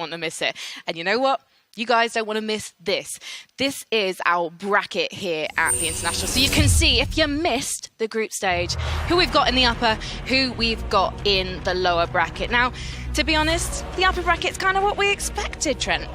want to miss it. And you know what? You guys don't want to miss this. This is our bracket here at the International. So you can see, if you missed the group stage, who we've got in the upper, who we've got in the lower bracket. Now, to be honest, the upper bracket's kind of what we expected, Trent.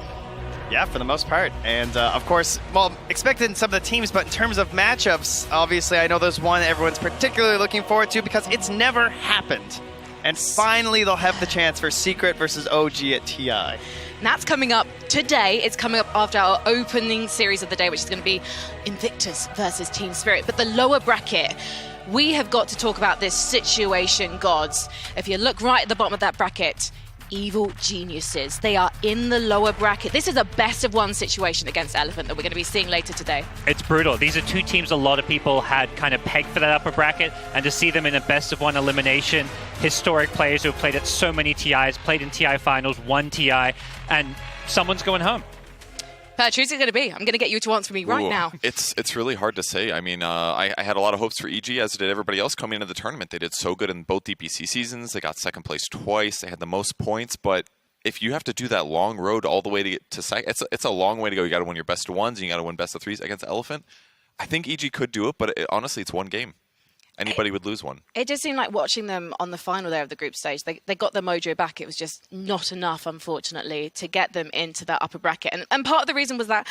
Yeah, for the most part. And of course, well, expected in some of the teams, but in terms of matchups, obviously I know there's one everyone's particularly looking forward to because it's never happened. And finally they'll have the chance for Secret versus OG at TI. And that's coming up today. It's coming up after our opening series of the day, which is going to be Invictus versus Team Spirit. But the lower bracket, we have got to talk about this situation, gods. If you look right at the bottom of that bracket, Evil Geniuses. They are in the lower bracket. This is a best of one situation against Elephant that we're going to be seeing later today. It's brutal. These are two teams a lot of people had kind of pegged for that upper bracket, and to see them in a best of one elimination, historic players who have played at so many TIs, played in TI finals, won TI, and someone's going home. Perch, who's it going to be? I'm going to get you to answer me right now. It's really hard to say. I mean, I had a lot of hopes for EG, as did everybody else coming into the tournament. They did so good in both DPC seasons. They got second place twice. They had the most points. But if you have to do that long road all the way to get to second, it's a long way to go. You got to win your best of ones, and you got to win best of threes against Elephant. I think EG could do it, but honestly, it's one game. Anybody would lose one. It just seemed like watching them on the final there of the group stage, they got their mojo back. It was just not enough, unfortunately, to get them into that upper bracket. And part of the reason was that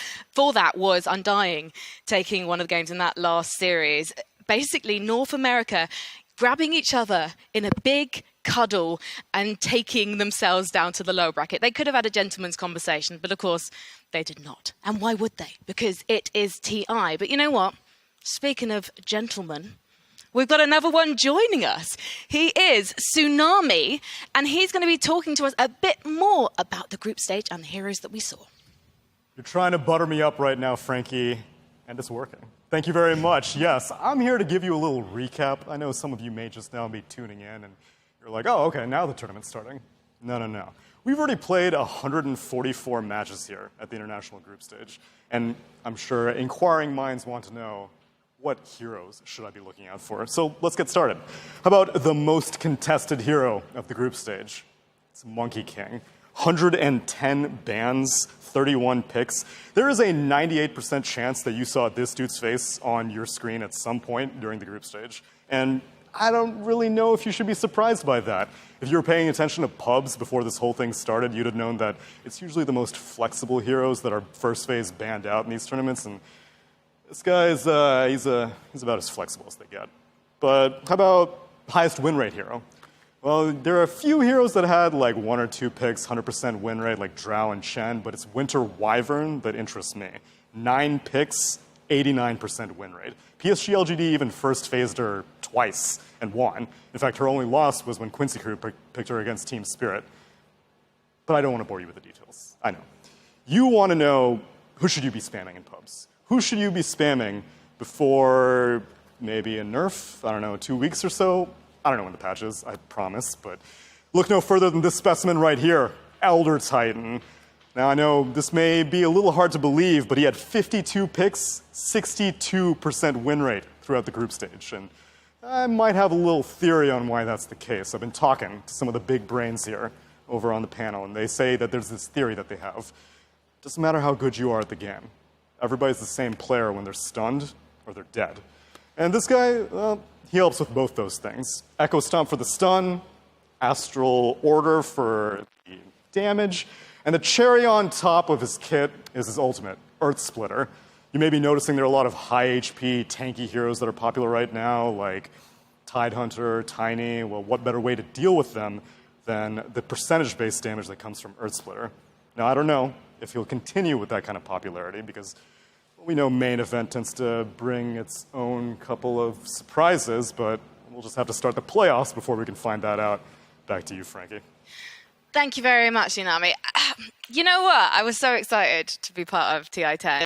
was Undying taking one of the games in that last series. Basically, North America grabbing each other in a big cuddle and taking themselves down to the lower bracket. They could have had a gentleman's conversation, but of course, they did not. And why would they? Because it is TI. But you know what? Speaking of gentlemen, we've got another one joining us. He is Tsunami, and he's going to be talking to us a bit more about the group stage and the heroes that we saw. You're trying to butter me up right now, Frankie, and it's working. Thank you very much. Yes, I'm here to give you a little recap. I know some of you may just now be tuning in, and you're like, oh, okay, now the tournament's starting. No. We've already played 144 matches here at the International Group Stage, and I'm sure inquiring minds want to know, what heroes should I be looking out for? So let's get started. How about the most contested hero of the group stage? It's Monkey King. 110 bans, 31 picks. There is a 98% chance that you saw this dude's face on your screen at some point during the group stage. And I don't really know if you should be surprised by that. If you were paying attention to pubs before this whole thing started, you'd have known that it's usually the most flexible heroes that are first phase banned out in these tournaments. And this guy is he's about as flexible as they get. But how about highest win rate hero? Well, there are a few heroes that had like 1 or 2 picks, 100% win rate, like Drow and Chen, but it's Winter Wyvern that interests me. 9 picks, 89% win rate. PSG LGD even first phased her twice and won. In fact, her only loss was when Quincy Crew picked her against Team Spirit. But I don't want to bore you with the details. I know. You want to know, who should you be spamming in pubs? Who should you be spamming before maybe a nerf? I don't know, 2 weeks or so? I don't know when the patch is, I promise, but look no further than this specimen right here, Elder Titan. Now, I know this may be a little hard to believe, but he had 52 picks, 62% win rate throughout the group stage. And I might have a little theory on why that's the case. I've been talking to some of the big brains here over on the panel, and they say that there's this theory that they have. Doesn't matter how good you are at the game. Everybody's the same player when they're stunned or they're dead. And this guy, well, he helps with both those things. Echo Stomp for the stun, Astral Order for the damage, and the cherry on top of his kit is his ultimate, Earth Splitter. You may be noticing there are a lot of high HP, tanky heroes that are popular right now, like Tidehunter, Tiny. Well, what better way to deal with them than the percentage-based damage that comes from Earth Splitter? Now, I don't know if he'll continue with that kind of popularity, because we know main event tends to bring its own couple of surprises, but we'll just have to start the playoffs before we can find that out. Back to you, Frankie. Thank you very much, Tsunami. You know what? I was so excited to be part of TI10.